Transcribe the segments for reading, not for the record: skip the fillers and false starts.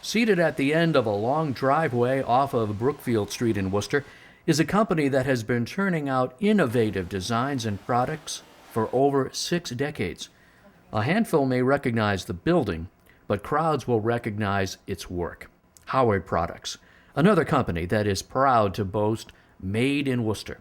Seated at the end of a long driveway off of Brookfield Street in Worcester is a company that has been churning out innovative designs and products for over 6 decades. A handful may recognize the building, but crowds will recognize its work. Howard Products, another company that is proud to boast Made in Worcester.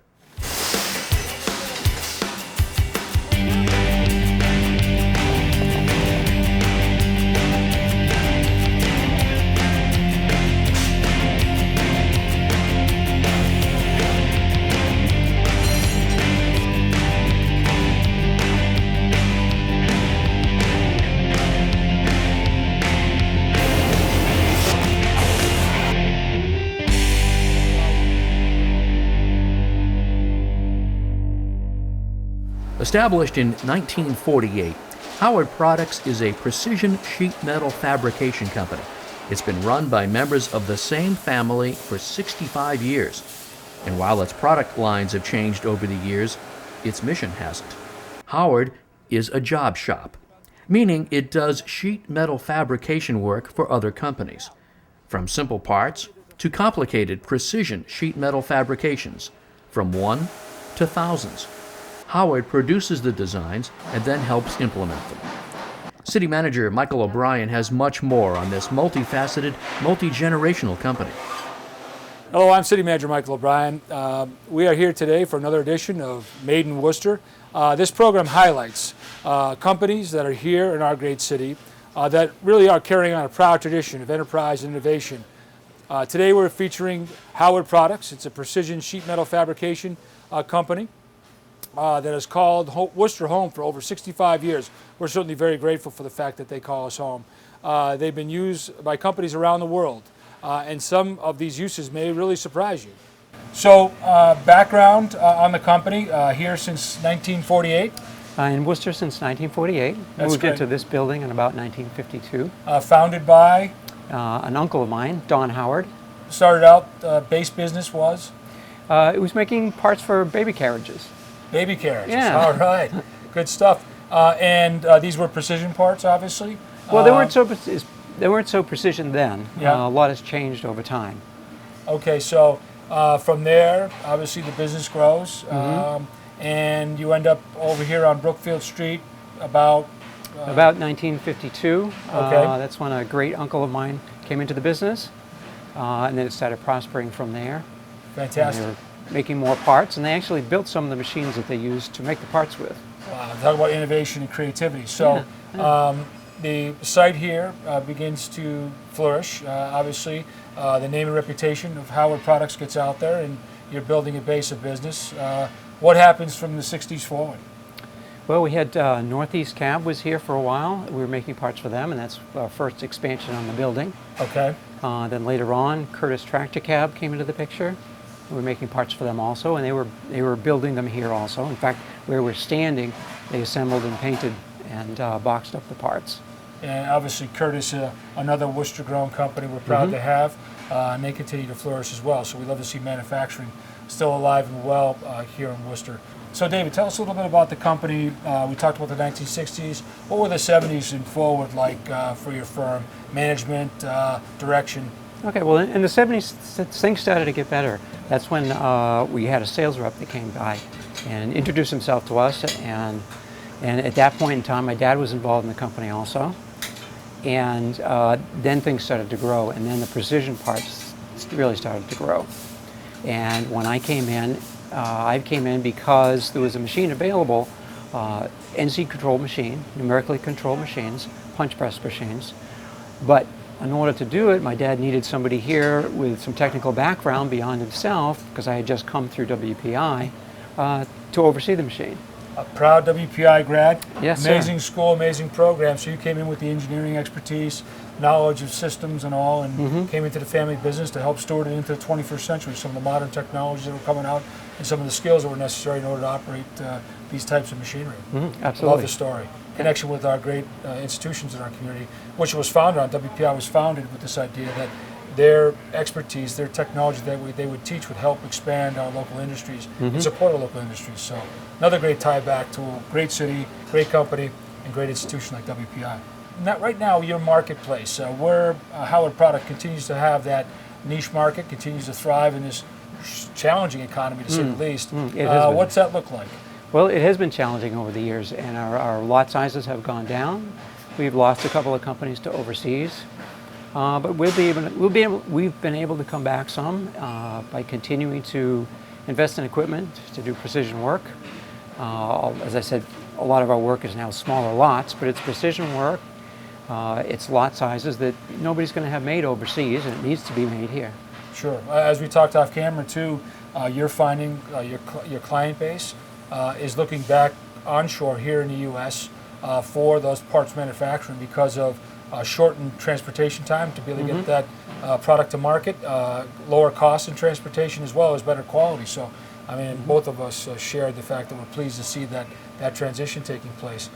Established in 1948, Howard Products is a precision sheet metal fabrication company. It's been run by members of the same family for 65 years. And while its product lines have changed over the years, its mission hasn't. Howard is a job shop, meaning it does sheet metal fabrication work for other companies. From simple parts to complicated precision sheet metal fabrications, from one to thousands. Howard produces the designs and then helps implement them. City Manager Michael O'Brien has much more on this multifaceted, multi-generational company. Hello, I'm City Manager Michael O'Brien. We are here today for another edition of Made in Worcester. This program highlights companies that are here in our great city that really are carrying on a proud tradition of enterprise and innovation. Today we're featuring Howard Products. It's a precision sheet metal fabrication company that has called Worcester home for over 65 years. We're certainly very grateful for the fact that they call us home. They've been used by companies around the world, and some of these uses may really surprise you. So, background on the company, here since 1948. In Worcester since 1948. That's Moved great. into this building in about 1952. Founded by? An uncle of mine, Don Howard. Started out, base business was? It was making parts for baby carriages. Baby carriages. Yeah. All right. Good stuff. And these were precision parts, obviously? Well, they weren't so precision then. Yeah. A lot has changed over time. Okay, so from there, obviously the business grows, and you end up over here on Brookfield Street about 1952. Okay. That's when a great uncle of mine came into the business, and then it started prospering from there. Fantastic. And they were making more parts, and they actually built some of the machines that they used to make the parts with. Wow, talk about innovation and creativity. So the site here begins to flourish. Obviously, the name and reputation of Howard Products gets out there, and you're building a base of business. What happens from the 60s forward? Well, we had Northeast Cab was here for a while. We were making parts for them, and that's our first expansion on the building. Okay. Then later on, Curtis Tractor Cab came into the picture. We were making parts for them also, and they were building them here also. In fact, where we're standing, they assembled and painted and boxed up the parts. And obviously Curtis, another Worcester-grown company we're proud to have, and they continue to flourish as well. So we love to see manufacturing still alive and well here in Worcester. So David, tell us a little bit about the company. We talked about the 1960s. What were the 70s and forward like for your firm? Management, direction? Okay, well, in the 70s, things started to get better. That's when we had a sales rep that came by and introduced himself to us. And at that point in time, my dad was involved in the company also. And then things started to grow, and then the precision parts really started to grow. And when I came in because there was a machine available, NC controlled machine, numerically controlled machines, punch press machines. But in order to do it, my dad needed somebody here with some technical background beyond himself, because I had just come through WPI, to oversee the machine. A proud WPI grad. Yes, amazing sir. School, amazing program. So you came in with the engineering expertise, knowledge of systems and all, and came into the family business to help steward it into the 21st century. Some of the modern technologies that were coming out and some of the skills that were necessary in order to operate these types of machinery. Absolutely. Love the story. Connection with our great institutions in our community, which was founded on, WPI was founded with this idea that their expertise, their technology that they would teach would help expand our local industries and support our local industries. So another great tie back to a great city, great company, and great institution like WPI. right now, your marketplace, where Howard Product continues to have that niche market, continues to thrive in this challenging economy, to say the least. What's that look like? Well, it has been challenging over the years, and our lot sizes have gone down. We've lost a couple of companies to overseas, but we've been able to come back some by continuing to invest in equipment to do precision work. As I said, a lot of our work is now smaller lots, but it's precision work. It's lot sizes that nobody's going to have made overseas, and it needs to be made here. Sure. As we talked off camera too, you're finding your client base is looking back onshore here in the U.S. For those parts manufacturing because of shortened transportation time to be able to get that product to market, lower cost in transportation as well as better quality. So, I mean, both of us shared the fact that we're pleased to see that transition taking place.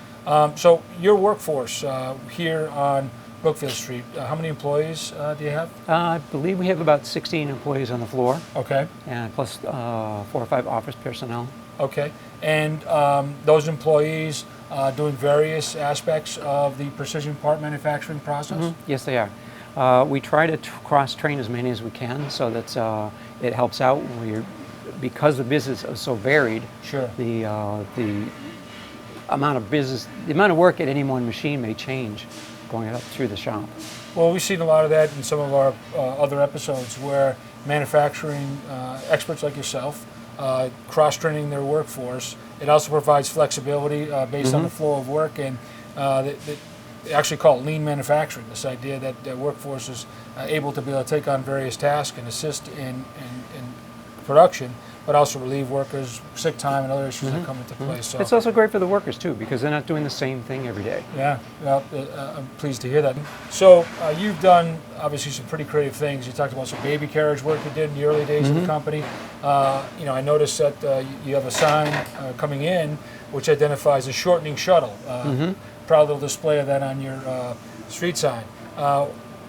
So, your workforce here on Brookfield Street, how many employees do you have? I believe we have about 16 employees on the floor. Okay. And plus 4 or 5 office personnel. Okay. And those employees doing various aspects of the precision part manufacturing process? Yes, they are. We try to cross-train as many as we can so that it helps out when because the business is so varied. Sure. The amount of work at any one machine may change going up through the shop. Well, we've seen a lot of that in some of our other episodes where manufacturing experts like yourself cross-training their workforce. It also provides flexibility based on the flow of work, and they actually call it lean manufacturing, this idea that the workforce is able to be able to take on various tasks and assist in production, but also relieve workers, sick time, and other issues that come into play. So it's also great for the workers too, because they're not doing the same thing every day. Yeah, well, I'm pleased to hear that. So you've done obviously some pretty creative things. You talked about some baby carriage work you did in the early days of the company. I noticed that you have a sign coming in which identifies a shortening shuttle. Proud little display of that on your street sign.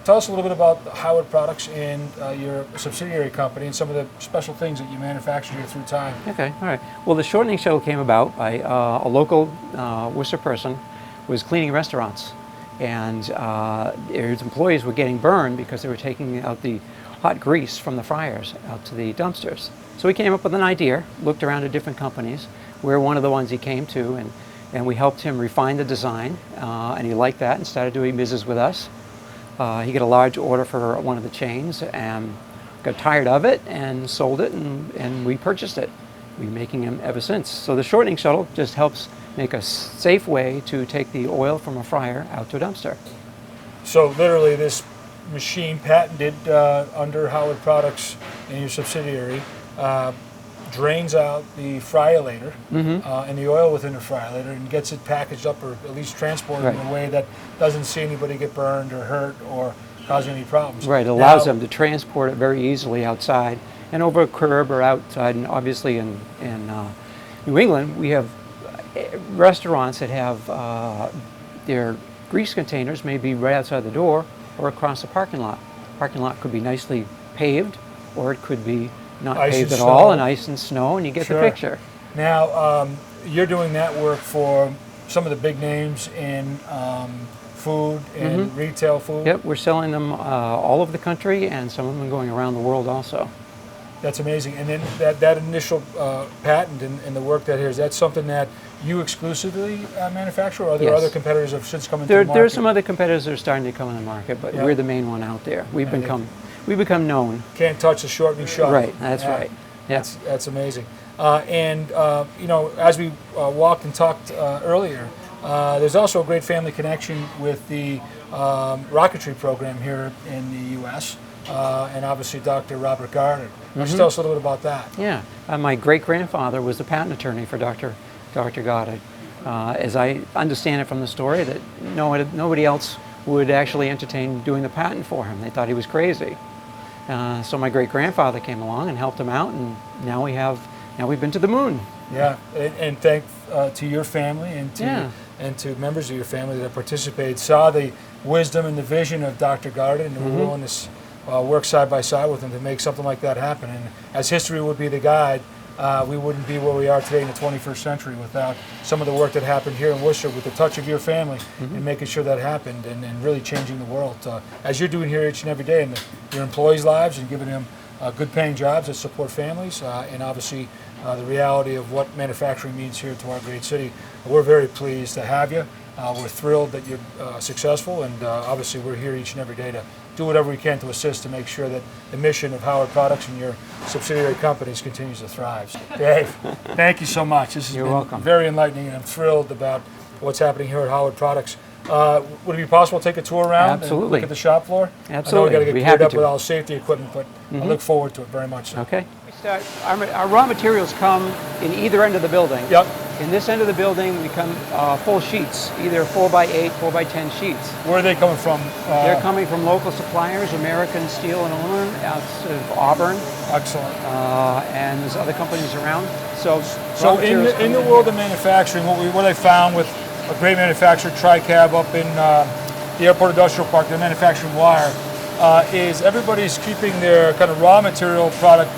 Tell us a little bit about Howard Products and your subsidiary company and some of the special things that you manufacture here through time. Okay, all right. Well, the shortening shuttle came about by a local Worcester person who was cleaning restaurants, and his employees were getting burned because they were taking out the hot grease from the fryers out to the dumpsters. So he came up with an idea, looked around at different companies. We're one of the ones he came to, and we helped him refine the design, and he liked that and started doing business with us. He got a large order for one of the chains and got tired of it and sold it, and we purchased it. We've been making them ever since. So the shortening shuttle just helps make a safe way to take the oil from a fryer out to a dumpster. So literally this machine patented under Howard Products and your subsidiary drains out the fryolator and the oil within the fryolator and gets it packaged up or at least transported in a way that doesn't see anybody get burned or hurt or cause any problems. Right, it allows them to transport it very easily outside and over a curb or outside. And obviously in New England we have restaurants that have their grease containers may be right outside the door or across the parking lot. The parking lot could be nicely paved or it could be not paved at all, and ice and snow, and you get the picture. Now, you're doing that work for some of the big names in food and retail food? Yep, we're selling them all over the country, and some of them are going around the world also. That's amazing. And then that initial patent and the work that here, is that something that you exclusively manufacture, or are there other competitors that have since come into the market? There are some other competitors that are starting to come in the market, but we're the main one out there. We've become known. Can't touch the shortening shuttle. Right, that's right. Yeah. That's amazing. As we walked and talked earlier, there's also a great family connection with the rocketry program here in the U.S. And obviously Dr. Robert Goddard. Just tell us a little bit about that. Yeah, my great-grandfather was the patent attorney for Dr. Goddard. As I understand it from the story, that nobody else would actually entertain doing the patent for him. They thought he was crazy. So my great-grandfather came along and helped him out, and now we've been to the moon. Yeah, and thanks to your family and to members of your family that have participated, saw the wisdom and the vision of Dr. Goddard, and were willing to work side by side with him to make something like that happen. And as history would be the guide, we wouldn't be where we are today in the 21st century without some of the work that happened here in Worcester with the touch of your family and making sure that happened and really changing the world. As you're doing here each and every day in your employees' lives and giving them good paying jobs that support families and obviously the reality of what manufacturing means here to our great city. We're very pleased to have you. We're thrilled that you're successful, and obviously we're here each and every day to do whatever we can to assist to make sure that the mission of Howard Products and your subsidiary companies continues to thrive. Dave, thank you so much. This has been welcome. Very enlightening, and I'm thrilled about what's happening here at Howard Products. Would it be possible to take a tour around Absolutely. and look at the shop floor? Absolutely. I know we got to Be get happy geared up to. with all the safety equipment, but I look forward to it very much. So. Okay. Our raw materials come in either end of the building. Yep. In this end of the building, we come full sheets, either 4x8, 4x10 sheets. Where are they coming from? They're coming from local suppliers, American Steel and Aluminum, out of Auburn, Excellent. and there's other companies around. So in the world of manufacturing, what I found with a great manufacturer, TriCab, up in the Airport Industrial Park, the manufacturing wire, is everybody's keeping their kind of raw material product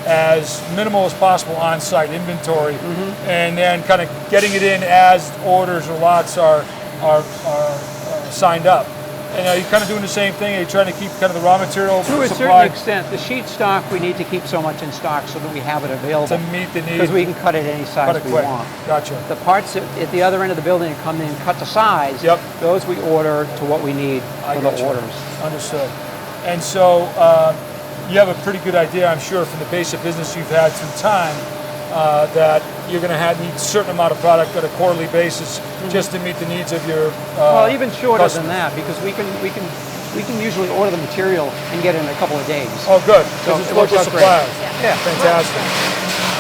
as minimal as possible on site inventory, and then kind of getting it in as orders or lots are signed up. And are you kind of doing the same thing? Are you trying to keep kind of the raw material to a supply? certain extent, the sheet stock, we need to keep so much in stock so that we have it available. To meet the need. Because we can cut it any size Cut it we quick. want. Gotcha. The parts at the other end of the building that come in cut to size, Yep. those we order to what we need I for the gotcha. orders. Understood. And so you have a pretty good idea, I'm sure, from the base of business you've had through time, that you're going to need a certain amount of product on a quarterly basis just to meet the needs of your Well, even shorter customers. than that, because we can usually order the material and get it in a couple of days. Oh, good. So Because it's it works local out great. suppliers. Yeah. Fantastic.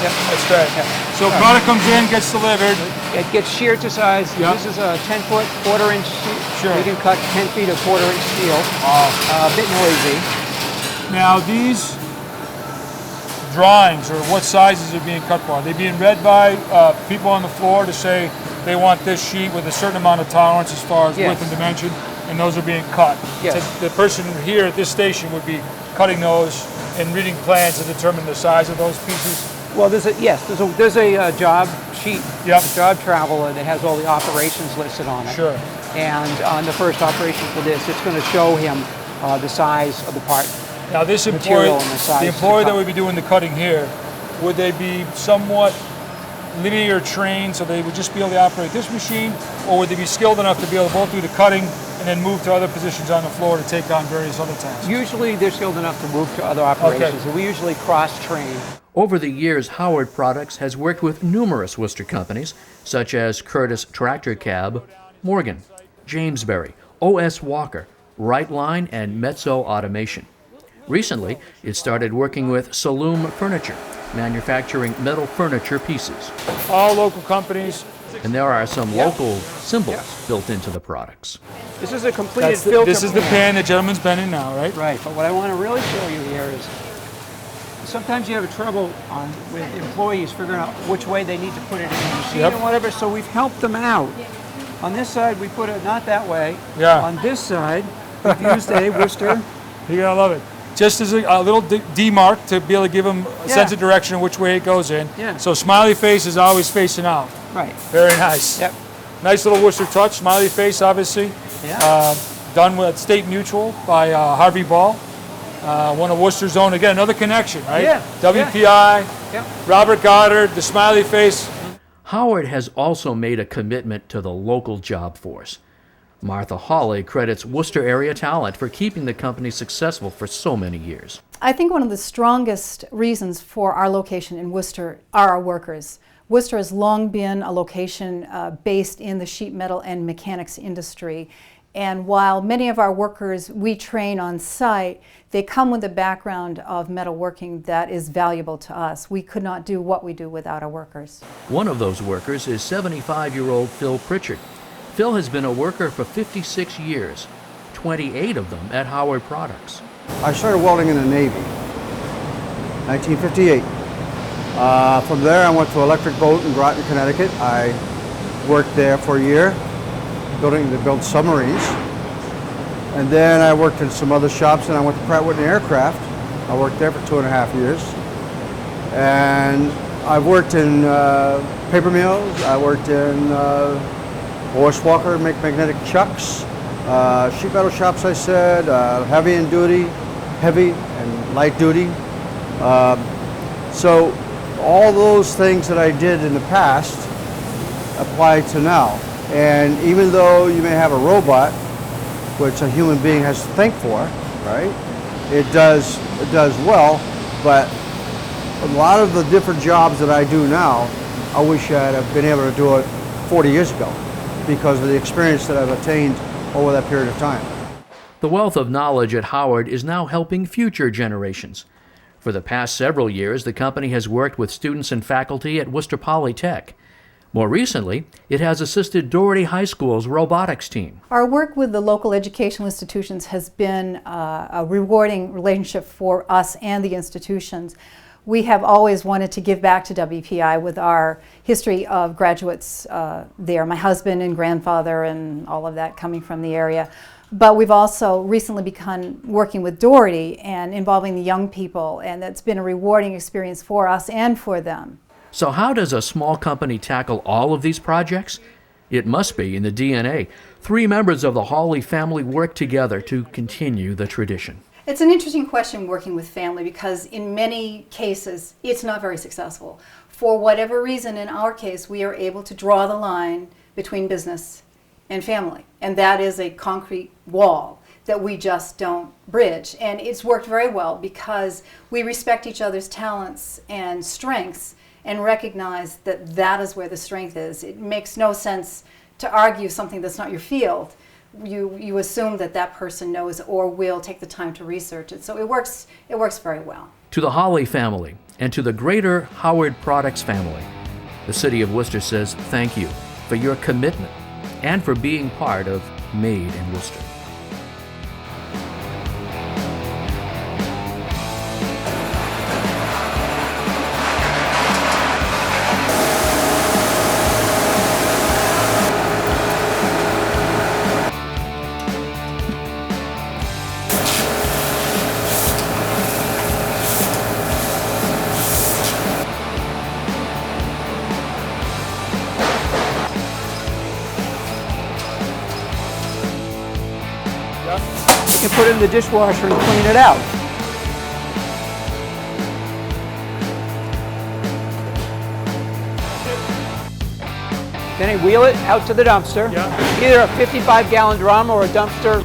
Yep. That's great. Yeah. So product comes in, gets delivered. It gets sheared to size. Yeah. This is a 10-foot, quarter-inch sheet. Sure. We can cut 10 feet of quarter-inch steel. A bit noisy. Now these drawings, or what sizes are being cut for, are they being read by people on the floor to say they want this sheet with a certain amount of tolerance as far as Yes. width and dimension, and those are being cut? Yes. So the person here at this station would be cutting those and reading plans to determine the size of those pieces? Well, there's a job sheet, Yep. a job travel that has all the operations listed on it. Sure. And on the first operation for this, it's going to show him the size of the part. Now this employee, Material and the size the to employee that cut. would be doing the cutting here, would they be somewhat linear trained so they would just be able to operate this machine, or would they be skilled enough to be able to both do the cutting and then move to other positions on the floor to take on various other tasks? Usually they're skilled enough to move to other operations, and we usually cross-train. Over the years, Howard Products has worked with numerous Worcester companies, such as Curtis Tractor Cab, Morgan, Jamesbury, O.S. Walker, Wright Line, and Mezzo Automation. Recently, it started working with Saloom Furniture, manufacturing metal furniture pieces. All local companies. And there are some local symbols built into the products. This is a completed filter This is the pan the gentleman's been in now, right? Right, but what I want to really show you here is sometimes you have trouble with employees figuring out which way they need to put it in the machine Yep. or whatever, so we've helped them out. On this side, we put it not that way. Yeah. On this side, we've used a Worcester. You're going to love it. Just as a little D-mark to be able to give them a sense of direction of which way it goes in. Yeah. So smiley face is always facing out. Right. Very nice. Yep. Nice little Worcester touch. Smiley face, obviously. Yeah. Done with State Mutual by Harvey Ball. One of Worcester's own. Again, another connection, right? Yeah. WPI, Yep. Robert Goddard, the smiley face. Howard has also made a commitment to the local job force. Martha Hawley credits Worcester area talent for keeping the company successful for so many years. I think one of the strongest reasons for our location in Worcester are our workers. Worcester has long been a location based in the sheet metal and mechanics industry. And while many of our workers we train on site, they come with a background of metalworking that is valuable to us. We could not do what we do without our workers. One of those workers is 75-year-old Phil Pritchard. Phil has been a worker for 56 years, 28 of them at Howard Products. I started welding in the Navy, 1958. From there I went to Electric Boat in Groton, Connecticut. I worked there for a year, to build submarines. And then I worked in some other shops, and I went to Pratt Whitney Aircraft. I worked there for 2.5 years. And I've worked in paper mills. I worked in Boris Walker, make magnetic chucks, sheet metal shops. I said heavy and light duty. So all those things that I did in the past apply to now. And even though you may have a robot, which a human being has to think for, right? It does well, but a lot of the different jobs that I do now, I wish I'd have been able to do it 40 years ago because of the experience that I've attained over that period of time. The wealth of knowledge at Howard is now helping future generations. For the past several years, the company has worked with students and faculty at Worcester Polytech. More recently, it has assisted Doherty High School's robotics team. Our work with the local educational institutions has been a rewarding relationship for us and the institutions. We have always wanted to give back to WPI with our history of graduates there, my husband and grandfather and all of that coming from the area. But we've also recently begun working with Doherty and involving the young people, and that's been a rewarding experience for us and for them. So how does a small company tackle all of these projects? It must be in the DNA. 3 members of the Hawley family work together to continue the tradition. It's an interesting question working with family because in many cases it's not very successful. For whatever reason, in our case, we are able to draw the line between business and family. And that is a concrete wall that we just don't bridge. And it's worked very well because we respect each other's talents and strengths and recognize that that is where the strength is. It makes no sense to argue something that's not your field. You assume that that person knows or will take the time to research it. So it works very well. To the Hawley family and to the greater Howard Products family, the City of Worcester says thank you for your commitment and for being part of Made in Worcester. You can put it in the dishwasher and clean it out. Then I wheel it out to the dumpster. Yeah. Either a 55-gallon drum or a dumpster